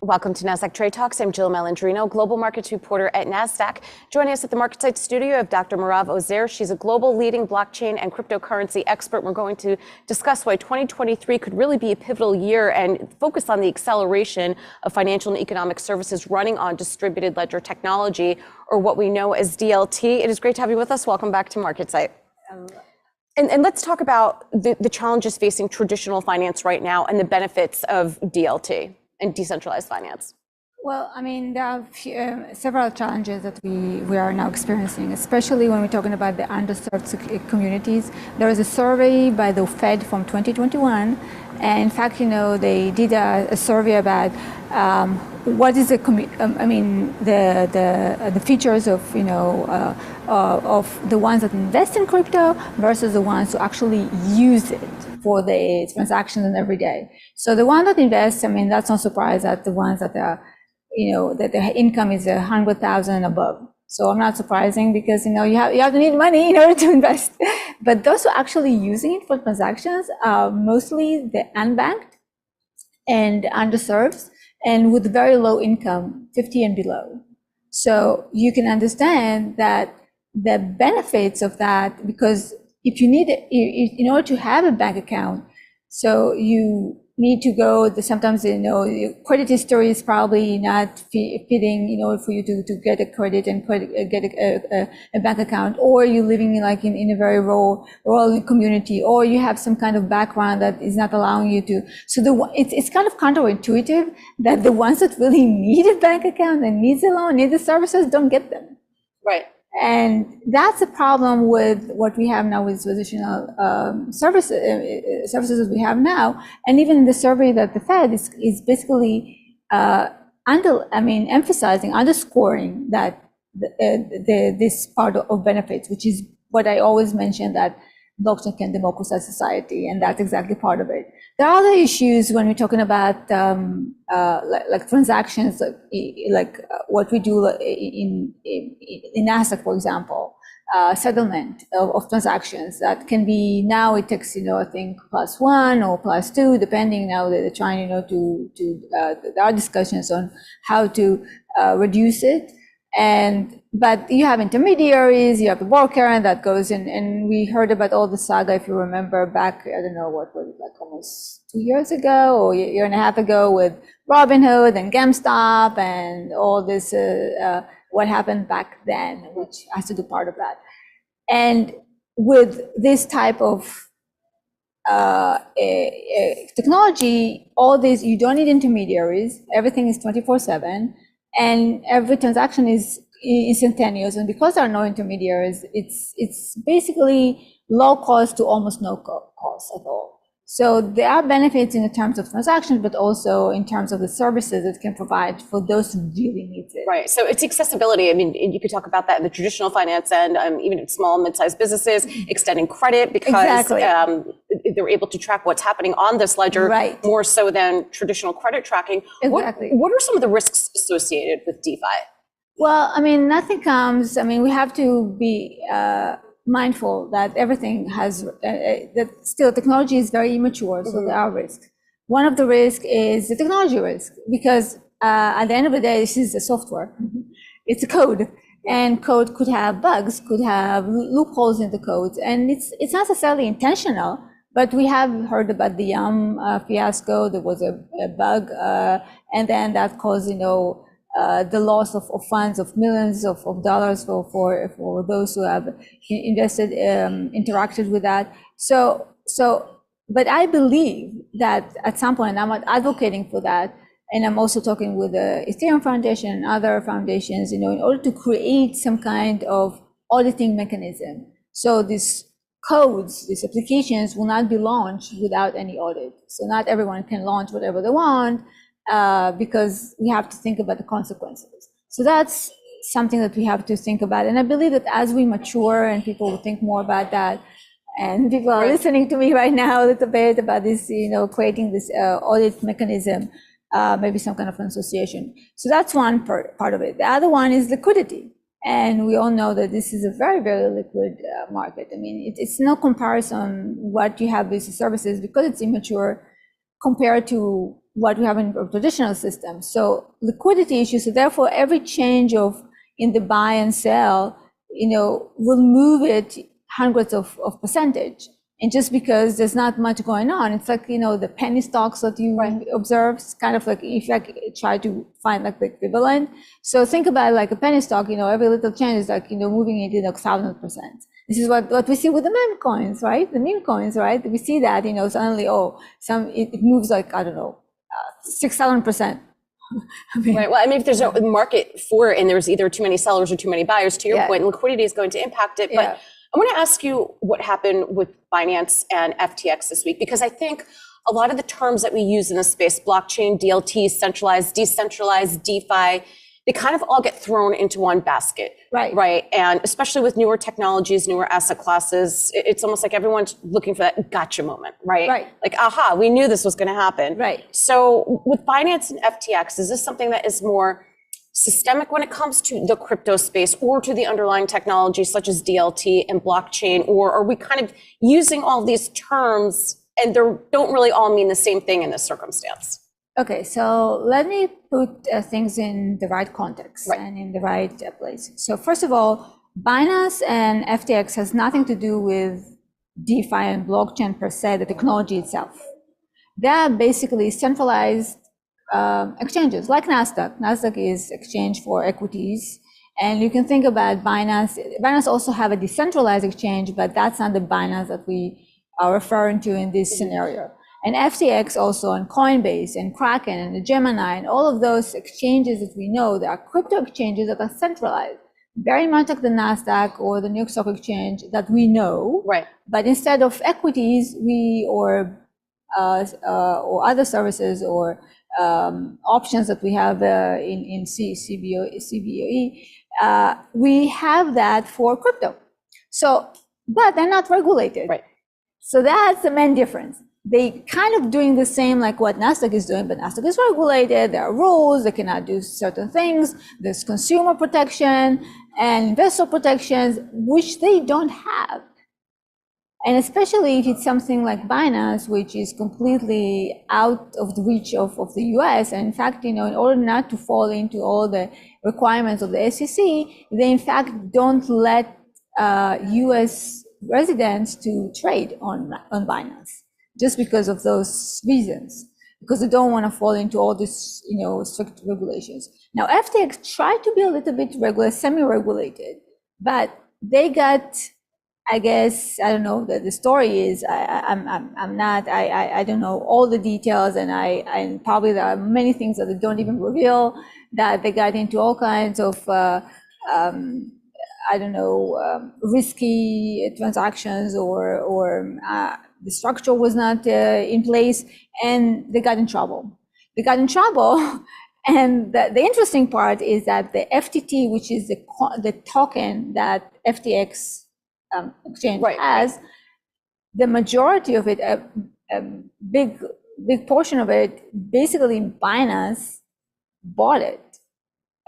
Welcome to Nasdaq Trade Talks. I'm Jill Malandrino, global markets reporter at Nasdaq. Joining us at the MarketSite studio of Dr. Merav Ozair. She's a global leading blockchain and cryptocurrency expert. We're going to discuss why 2023 could really be a pivotal year and focus on the acceleration of financial and economic services running on distributed ledger technology, or what we know as DLT. It is great to have you with us. Welcome back to MarketSite. And let's talk about the challenges facing traditional finance right now and the benefits of DLT and decentralized finance. Well, I mean, there are several challenges that we are now experiencing, especially when we're talking about the underserved communities. There was a survey by the Fed from 2021, and in fact, they did a survey about what is the features of the ones that invest in crypto versus the ones who actually use it for the transactions and every day. So the one that invests, that's no surprise that the ones that are, that their income is 100,000 and above. So I'm not surprising because you have to need money in order to invest. But those who are actually using it for transactions are mostly the unbanked and underserved and with very low income, 50 and below. So you can understand that the benefits of that, because if you need it, in order to have a bank account, so you need to go, sometimes, your credit history is probably not fitting in order for you to get a credit and get a bank account, or you're living in a very rural community, or you have some kind of background that is not allowing you to. So it's kind of counterintuitive that the ones that really need a bank account and need the loan, need the services, don't get them. Right. And that's a problem with what we have now with traditional services that we have now. And even the survey that the Fed is basically underscoring that this part of benefits, which is what I always mention, that blockchain can democratize society, and that's exactly part of it. There are other issues when we're talking about like transactions, like what we do in Nasdaq, for example, settlement of transactions that can be, now it takes I think +1 or +2, depending. Now they're trying there are discussions on how to reduce it. But you have intermediaries, you have the broker, and that goes in. And we heard about all the saga, if you remember back, I don't know, what was it, like almost 2 years ago or a year and a half ago, with Robinhood and GameStop and all this, what happened back then, which has to do part of that. And with this type of technology, all this, you don't need intermediaries, everything is 24/7. And every transaction is instantaneous, and because there are no intermediaries, it's basically low cost to almost no cost at all. So there are benefits in terms of transactions, but also in terms of the services it can provide for those who really need it. Right. So it's accessibility. I mean, you could talk about that in the traditional finance end, even in small and mid-sized businesses, extending credit because they're able to track what's happening on this ledger more so than traditional credit tracking. Exactly. What are some of the risks associated with DeFi? Well, nothing comes. We have to be mindful that everything has, that still technology is very immature, so there are risks. One of the risks is the technology risk, because at the end of the day, this is a software. It's a code, and code could have bugs, could have loopholes in the code, and it's not necessarily intentional. But we have heard about the fiasco. There was a bug, and then that caused, the loss of funds of millions of dollars for those who have invested, interacted with that. But I believe that at some point, I'm advocating for that, and I'm also talking with the Ethereum Foundation and other foundations, in order to create some kind of auditing mechanism. So these codes, these applications will not be launched without any audit. So not everyone can launch whatever they want, because we have to think about the consequences. So that's something that we have to think about. And I believe that as we mature and people will think more about that, and people are listening to me right now a little bit about this, creating this audit mechanism, maybe some kind of an association. So that's one part of it. The other one is liquidity. And we all know that this is a very, very liquid market. I mean, it's no comparison what you have with services, because it's immature, compared to what we have in a traditional system. So liquidity issues, so therefore every change in the buy and sell, will move it hundreds of percentage. And just because there's not much going on, it's like, the penny stocks that you observe, it's kind of like, if I try to find like the equivalent. So think about like a penny stock, every little change is like, moving it 1,000%. This is what we see with the meme coins, right? The meme coins, right? We see that, suddenly, it moves like, I don't know, 6,000%. Right. Well, if there's no market for it and there's either too many sellers or too many buyers, to your point, liquidity is going to impact it. But I want to ask you what happened with Binance and FTX this week, because I think a lot of the terms that we use in this space, blockchain, DLT, centralized, decentralized, DeFi, they kind of all get thrown into one basket. Right. And especially with newer technologies, newer asset classes, it's almost like everyone's looking for that gotcha moment, right? Like, aha, we knew this was going to happen. Right. So with Binance and FTX, is this something that is more systemic when it comes to the crypto space or to the underlying technology such as DLT and blockchain, or are we kind of using all these terms and they don't really all mean the same thing in this circumstance? Okay, so let me put things in the right context and in the right place. So first of all, Binance and FTX has nothing to do with DeFi and blockchain per se, the technology itself. They're basically centralized exchanges like Nasdaq. Nasdaq is exchange for equities. And you can think about Binance. Binance also have a decentralized exchange, but that's not the Binance that we are referring to in this scenario. And FTX also, and Coinbase and Kraken and the Gemini and all of those exchanges that we know, there are crypto exchanges that are centralized, very much like the Nasdaq or the New York Stock Exchange that we know. Right. But instead of equities, or other services or options that we have in CBOE, we have that for crypto. So, but they're not regulated. Right. So that's the main difference. They kind of doing the same like what Nasdaq is doing, but Nasdaq is regulated. There are rules. They cannot do certain things. There's consumer protection and investor protections, which they don't have. And especially if it's something like Binance, which is completely out of the reach of the US. And in fact, in order not to fall into all the requirements of the SEC, they in fact don't let US residents to trade on Binance, just because of those reasons, because they don't want to fall into all this, strict regulations. Now, FTX tried to be a little bit semi-regulated, but they got, I guess, I don't know, the story is, I don't know all the details, and probably there are many things that they don't even reveal, that they got into all kinds of, risky transactions or the structure was not in place, and they got in trouble. And the interesting part is that the FTT, which is the token that FTX exchange has, the majority of it, a big portion of it, basically Binance bought it.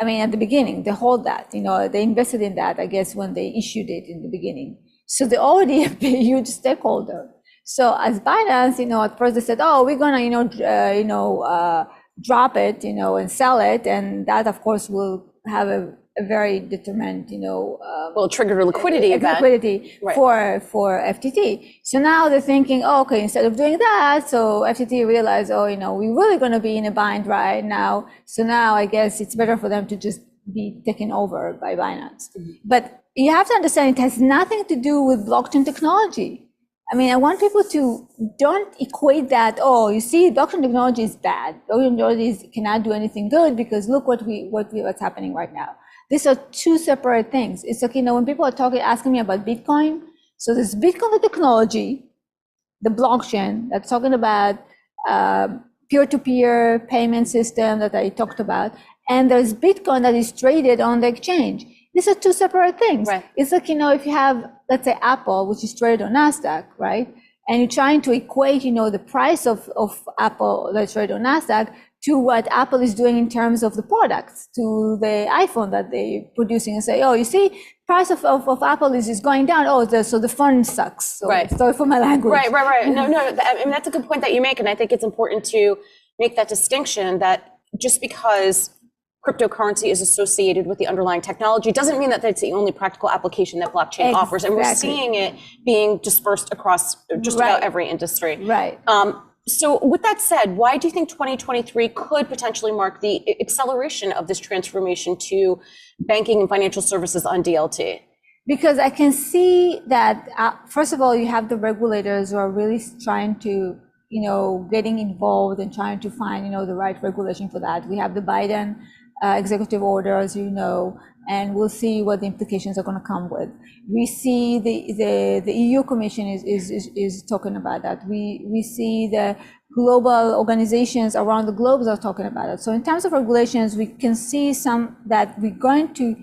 I mean, at the beginning, they hold that, they invested in that, I guess, when they issued it in the beginning. So they're already a huge stakeholder. So as Binance, at first they said, oh, we're gonna, drop it, and sell it. And that, of course, will have a very determined, will trigger a liquidity event. For FTT. So now they're thinking, oh, okay, instead of doing that, so FTT realized, we're really going to be in a bind right now. So now I guess it's better for them to just be taken over by Binance. Mm-hmm. But you have to understand, it has nothing to do with blockchain technology. I mean, I want people to don't equate that, you see, blockchain technology is bad. Blockchain technology cannot do anything good because look what's happening right now. These are two separate things. It's like, when people are asking me about Bitcoin, so there's Bitcoin, the technology, the blockchain, that's talking about peer-to-peer payment system that I talked about, and there's Bitcoin that is traded on the exchange. These are two separate things. Right. It's like, if you have, let's say, Apple, which is traded on Nasdaq, right? And you're trying to equate, the price of Apple that's traded on Nasdaq to what Apple is doing in terms of the products, to the iPhone that they're producing, and say, you see, price of Apple is going down. So the phone sucks. So sorry for my language. Right. No, I mean, that's a good point that you make. And I think it's important to make that distinction that just because cryptocurrency is associated with the underlying technology doesn't mean that that's the only practical application that blockchain offers. And we're seeing it being dispersed across just about every industry. Right. So with that said, why do you think 2023 could potentially mark the acceleration of this transformation to banking and financial services on DLT? Because I can see that, first of all, you have the regulators who are really trying to, getting involved and trying to find, the right regulation for that. We have the Biden executive order, as you know, and we'll see what the implications are going to come with. We see the EU Commission is talking about that. We see the global organizations around the globe are talking about it. So in terms of regulations, we can see that we're going to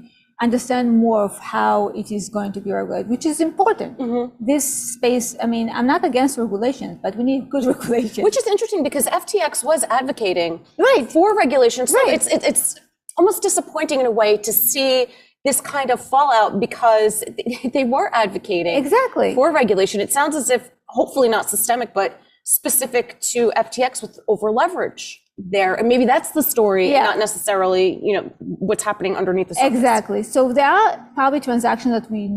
understand more of how it is going to be regulated, which is important. This space, I'm not against regulations, but we need good regulation. Which is interesting because FTX was advocating for regulation. So it's almost disappointing in a way to see this kind of fallout because they were advocating for regulation. It sounds as if, hopefully not systemic, but specific to FTX with over leverage there. And maybe that's the story, not necessarily, what's happening underneath the surface. Exactly. So there are probably transactions that we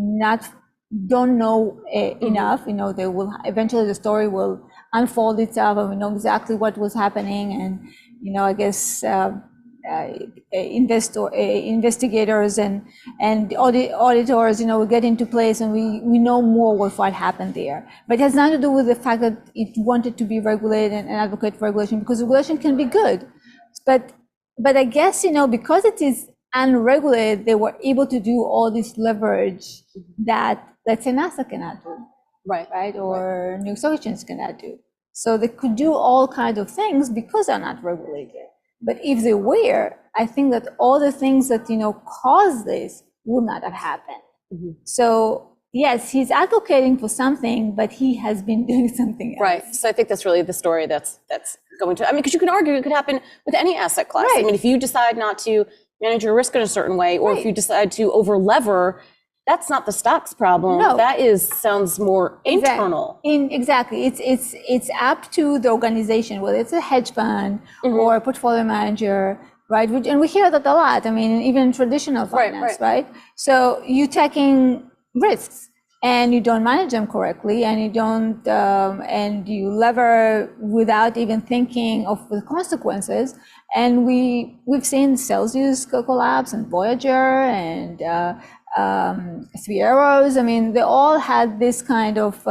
don't know enough. They will eventually, the story will unfold itself and we know exactly what was happening. And, I guess, investigators and auditors, will get into place and we know more of what happened there. But it has nothing to do with the fact that it wanted to be regulated and advocate for regulation, because regulation can be good. But I guess, because it is unregulated, they were able to do all this leverage that, let's say, Nasdaq cannot do. Right? Or New York Stock Exchange cannot do. So they could do all kinds of things because they're not regulated. But if they were, I think that all the things that, caused this would not have happened. So yes, he's advocating for something, but he has been doing something else. Right. So I think that's really the story that's going to, because you can argue it could happen with any asset class. Right. If you decide not to manage your risk in a certain way, or if you decide to over lever, that's not the stocks problem. No. That sounds more internal. Exactly. It's up to the organization, whether it's a hedge fund or a portfolio manager, right? And we hear that a lot. Even in traditional finance, right? So you're taking risks and you don't manage them correctly, and you don't, and you lever without even thinking of the consequences. And we've seen Celsius collapse and Voyager and Three Arrows. They all had this kind of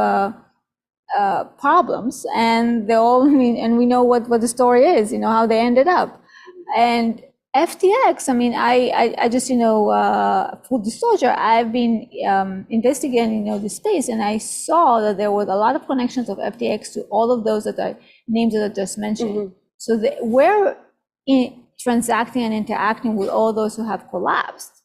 problems, and they all, and we know what the story is, how they ended up. And FTX, I just, full disclosure, I've been investigating, this space, and I saw that there was a lot of connections of FTX to all of those names that I just mentioned. So we're transacting and interacting with all those who have collapsed.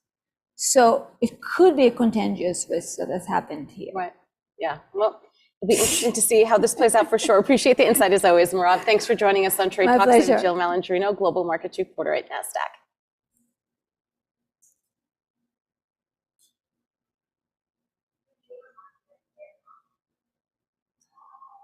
So it could be a contagious risk that has happened here. Right. Yeah. Well, it'll be interesting to see how this plays out for sure. Appreciate the insight as always, Merav. Thanks for joining us on Trade My Talks. pleasure. I'm Jill Malandrino, Global Markets Reporter at Nasdaq.